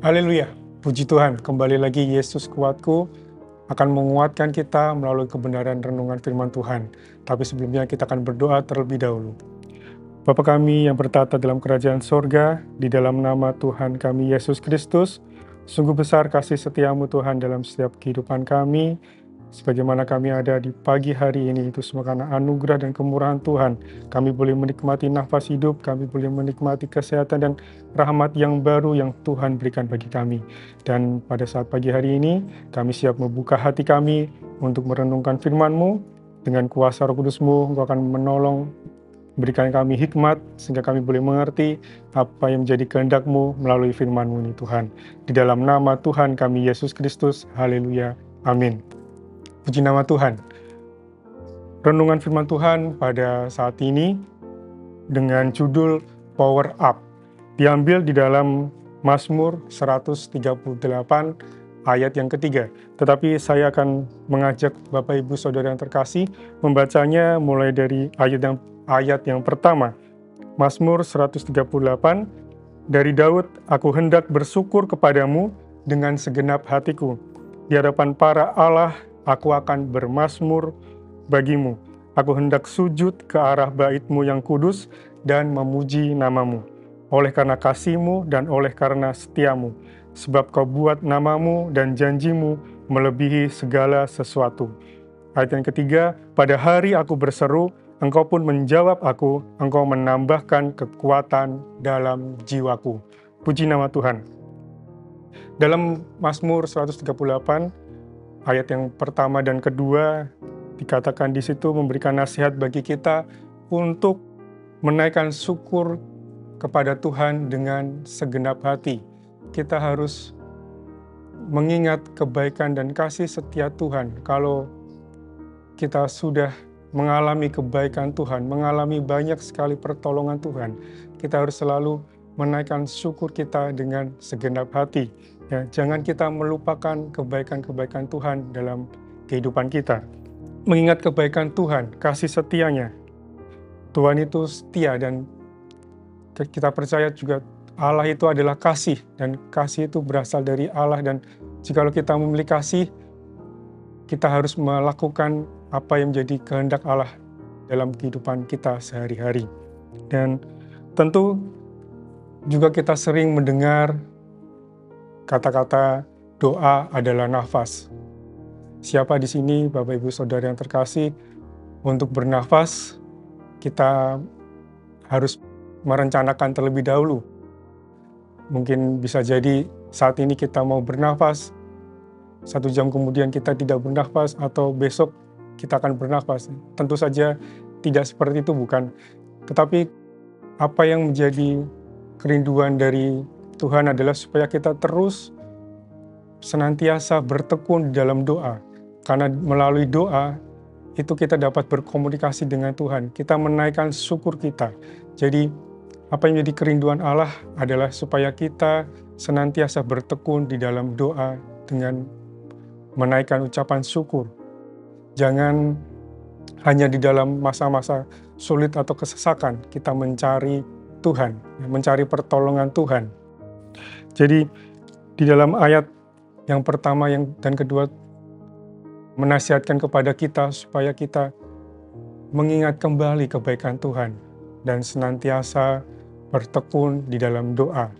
Haleluya, puji Tuhan, kembali lagi Yesus kuatku akan menguatkan kita melalui kebenaran renungan firman Tuhan. Tapi sebelumnya kita akan berdoa terlebih dahulu. Bapa kami yang bertata dalam kerajaan sorga, di dalam nama Tuhan kami Yesus Kristus, sungguh besar kasih setiamu Tuhan dalam setiap kehidupan kami. Sebagaimana kami ada di pagi hari ini, itu semua karena anugerah dan kemurahan Tuhan. Kami boleh menikmati nafas hidup, kami boleh menikmati kesehatan dan rahmat yang baru yang Tuhan berikan bagi kami. Dan pada saat pagi hari ini, kami siap membuka hati kami untuk merenungkan firman-Mu. Dengan kuasa Roh Kudus-Mu, Engkau akan menolong, berikan kami hikmat, sehingga kami boleh mengerti apa yang menjadi kehendak-Mu melalui firman-Mu ini Tuhan. Di dalam nama Tuhan kami Yesus Kristus, haleluya, amin. Puji nama Tuhan. Renungan firman Tuhan pada saat ini dengan judul Power Up. Diambil di dalam Mazmur 138 ayat yang ketiga. Tetapi saya akan mengajak Bapak Ibu Saudara yang terkasih membacanya mulai dari ayat yang pertama. Mazmur 138 dari Daud, aku hendak bersyukur kepadamu dengan segenap hatiku. Di hadapan para Allah aku akan bermazmur bagimu. Aku hendak sujud ke arah bait-Mu yang kudus dan memuji nama-Mu. Oleh karena kasih-Mu dan oleh karena setia-Mu. Sebab Kau buat nama-Mu dan janji-Mu melebihi segala sesuatu. Ayat yang ketiga, pada hari aku berseru, Engkau pun menjawab aku, Engkau menambahkan kekuatan dalam jiwaku. Puji nama Tuhan. Dalam Mazmur 138, ayat yang pertama dan kedua dikatakan di situ memberikan nasihat bagi kita untuk menaikkan syukur kepada Tuhan dengan segenap hati. Kita harus mengingat kebaikan dan kasih setia Tuhan. Kalau kita sudah mengalami kebaikan Tuhan, mengalami banyak sekali pertolongan Tuhan, kita harus selalu menaikkan syukur kita dengan segenap hati. Ya, jangan kita melupakan kebaikan-kebaikan Tuhan dalam kehidupan kita. Mengingat kebaikan Tuhan, kasih setianya. Tuhan itu setia dan kita percaya juga Allah itu adalah kasih. Dan kasih itu berasal dari Allah. Dan jika kita memiliki kasih, kita harus melakukan apa yang menjadi kehendak Allah dalam kehidupan kita sehari-hari. Dan tentu juga kita sering mendengar kata-kata doa adalah nafas. Siapa di sini, Bapak Ibu Saudara yang terkasih, untuk bernafas, kita harus merencanakan terlebih dahulu. Mungkin bisa jadi saat ini kita mau bernafas, 1 jam kemudian kita tidak bernafas, atau besok kita akan bernafas. Tentu saja tidak seperti itu, bukan. Tetapi apa yang menjadi kerinduan dari Tuhan adalah supaya kita terus senantiasa bertekun di dalam doa. Karena melalui doa, itu kita dapat berkomunikasi dengan Tuhan. Kita menaikkan syukur kita. Jadi, apa yang menjadi kerinduan Allah adalah supaya kita senantiasa bertekun di dalam doa dengan menaikkan ucapan syukur. Jangan hanya di dalam masa-masa sulit atau kesesakan, kita mencari Tuhan, mencari pertolongan Tuhan. Jadi, di dalam ayat yang pertama dan kedua, menasihatkan kepada kita supaya kita mengingat kembali kebaikan Tuhan dan senantiasa bertekun di dalam doa.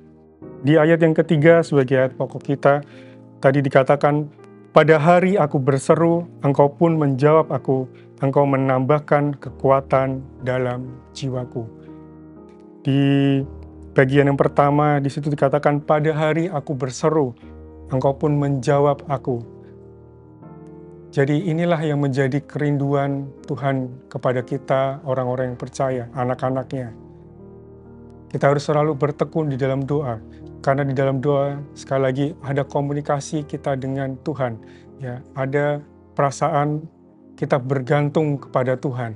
Di ayat yang ketiga sebagai ayat pokok kita, tadi dikatakan, pada hari aku berseru, Engkau pun menjawab aku, Engkau menambahkan kekuatan dalam jiwaku. Di bagian yang pertama, di situ dikatakan, pada hari aku berseru, Engkau pun menjawab aku. Jadi inilah yang menjadi kerinduan Tuhan kepada kita, orang-orang yang percaya, anak-anaknya. Kita harus selalu bertekun di dalam doa, karena di dalam doa, sekali lagi, ada komunikasi kita dengan Tuhan. Ya, ada perasaan kita bergantung kepada Tuhan.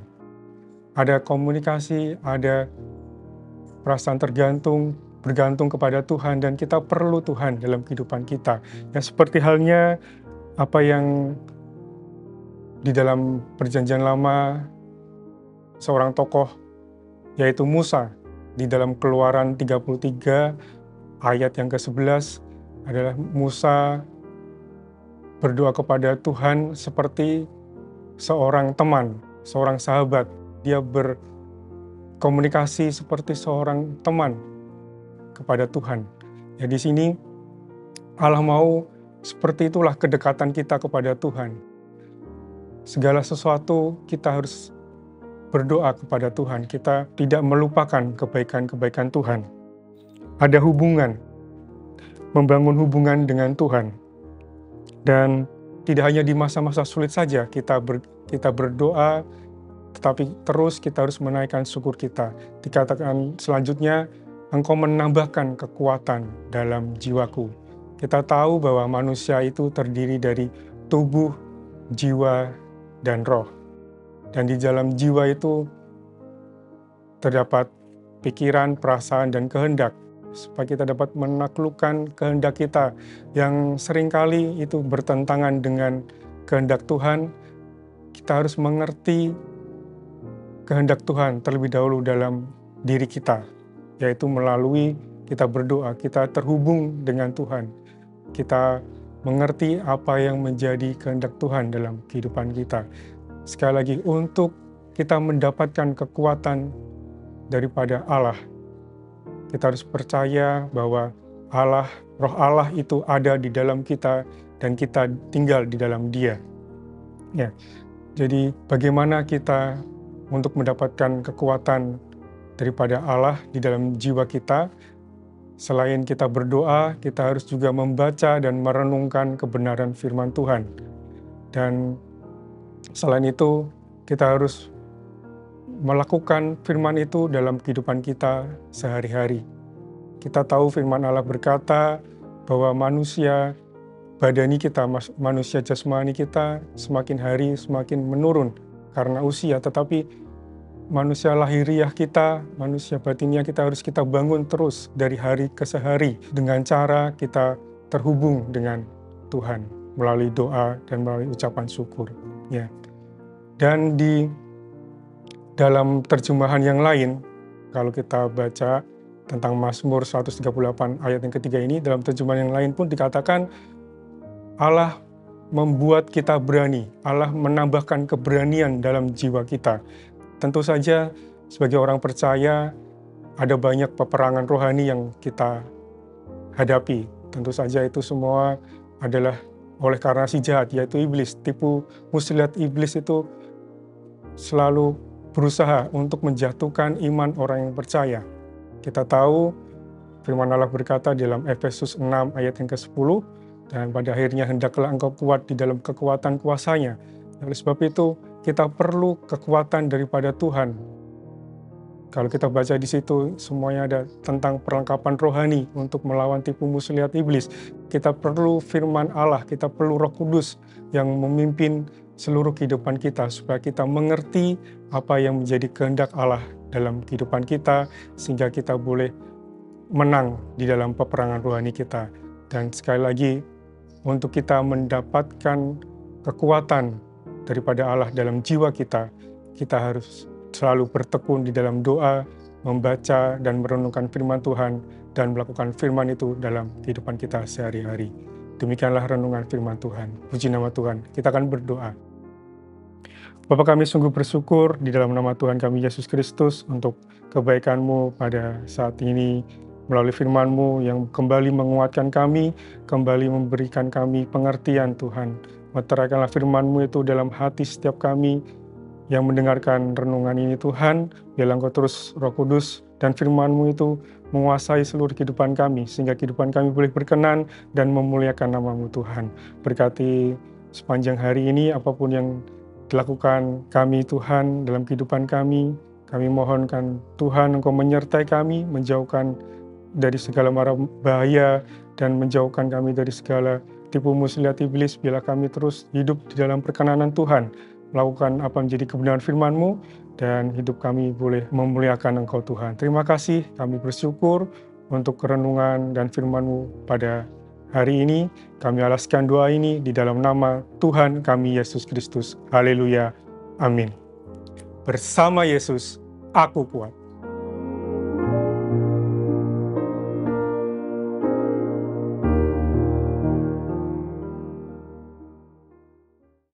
Ada komunikasi, ada perasaan bergantung kepada Tuhan, dan kita perlu Tuhan dalam kehidupan kita. Ya, seperti halnya apa yang di dalam Perjanjian Lama, seorang tokoh yaitu Musa, di dalam Keluaran 33 ayat yang ke-11, adalah Musa berdoa kepada Tuhan seperti seorang teman, seorang sahabat. Dia berkomunikasi seperti seorang teman kepada Tuhan. Ya, di sini Allah mau seperti itulah kedekatan kita kepada Tuhan. Segala sesuatu kita harus berdoa kepada Tuhan. Kita tidak melupakan kebaikan-kebaikan Tuhan. Ada hubungan, membangun hubungan dengan Tuhan. Dan tidak hanya di masa-masa sulit saja kita berdoa, tetapi terus kita harus menaikkan syukur kita. Dikatakan selanjutnya, engkau menambahkan kekuatan dalam jiwaku. Kita tahu bahwa manusia itu terdiri dari tubuh, jiwa, dan roh. Dan di dalam jiwa itu terdapat pikiran, perasaan, dan kehendak. Supaya kita dapat menaklukkan kehendak kita yang seringkali itu bertentangan dengan kehendak Tuhan, kita harus mengerti kehendak Tuhan terlebih dahulu dalam diri kita, yaitu melalui kita berdoa, kita terhubung dengan Tuhan. Kita mengerti apa yang menjadi kehendak Tuhan dalam kehidupan kita. Sekali lagi, untuk kita mendapatkan kekuatan daripada Allah, kita harus percaya bahwa Allah, Roh Allah itu ada di dalam kita dan kita tinggal di dalam Dia. Ya, jadi bagaimana kita untuk mendapatkan kekuatan daripada Allah di dalam jiwa kita? Selain kita berdoa, kita harus juga membaca dan merenungkan kebenaran firman Tuhan. Dan selain itu, kita harus melakukan firman itu dalam kehidupan kita sehari-hari. Kita tahu firman Allah berkata bahwa manusia badani kita, manusia jasmani kita semakin hari semakin menurun karena usia, tetapi manusia lahiriah kita, manusia batiniah kita harus kita bangun terus dari hari ke hari dengan cara kita terhubung dengan Tuhan melalui doa dan melalui ucapan syukur. Ya. Dan di dalam terjemahan yang lain, kalau kita baca tentang Mazmur 138 ayat yang ketiga ini, dalam terjemahan yang lain pun dikatakan Allah membuat kita berani, Allah menambahkan keberanian dalam jiwa kita. Tentu saja sebagai orang percaya ada banyak peperangan rohani yang kita hadapi. Tentu saja itu semua adalah oleh karena si jahat, yaitu iblis. Tipu muslihat iblis itu selalu berusaha untuk menjatuhkan iman orang yang percaya. Kita tahu firman Allah berkata dalam Efesus 6 ayat yang ke-10, dan pada akhirnya hendaklah engkau kuat di dalam kekuatan kuasanya. Oleh sebab itu kita perlu kekuatan daripada Tuhan. Kalau kita baca di situ semuanya ada tentang perlengkapan rohani untuk melawan tipu muslihat iblis. Kita perlu firman Allah, kita perlu Roh Kudus yang memimpin seluruh kehidupan kita supaya kita mengerti apa yang menjadi kehendak Allah dalam kehidupan kita sehingga kita boleh menang di dalam peperangan rohani kita. Dan sekali lagi, untuk kita mendapatkan kekuatan daripada Allah dalam jiwa kita, kita harus selalu bertekun di dalam doa, membaca dan merenungkan firman Tuhan, dan melakukan firman itu dalam kehidupan kita sehari-hari. Demikianlah renungan firman Tuhan. Puji nama Tuhan. Kita akan berdoa. Bapa, kami sungguh bersyukur di dalam nama Tuhan kami Yesus Kristus untuk kebaikan-Mu pada saat ini, melalui firman-Mu yang kembali menguatkan kami, kembali memberikan kami pengertian Tuhan. Meteraikanlah firman-Mu itu dalam hati setiap kami yang mendengarkan renungan ini Tuhan. Biarlah Engkau terus Roh Kudus dan firman-Mu itu menguasai seluruh kehidupan kami, sehingga kehidupan kami boleh berkenan dan memuliakan nama-Mu Tuhan. Berkati sepanjang hari ini apapun yang dilakukan kami Tuhan dalam kehidupan kami mohonkan Tuhan Engkau menyertai kami, menjauhkan dari segala mara bahaya dan menjauhkan kami dari segala tipu muslihat iblis. Biarlah kami terus hidup di dalam perkenanan Tuhan, melakukan apa menjadi kebenaran firman-Mu, dan hidup kami boleh memuliakan Engkau Tuhan. Terima kasih, kami bersyukur untuk renungan dan firman-Mu pada hari ini. Kami alaskan doa ini di dalam nama Tuhan kami Yesus Kristus. Haleluya. Amin. Bersama Yesus, aku kuat.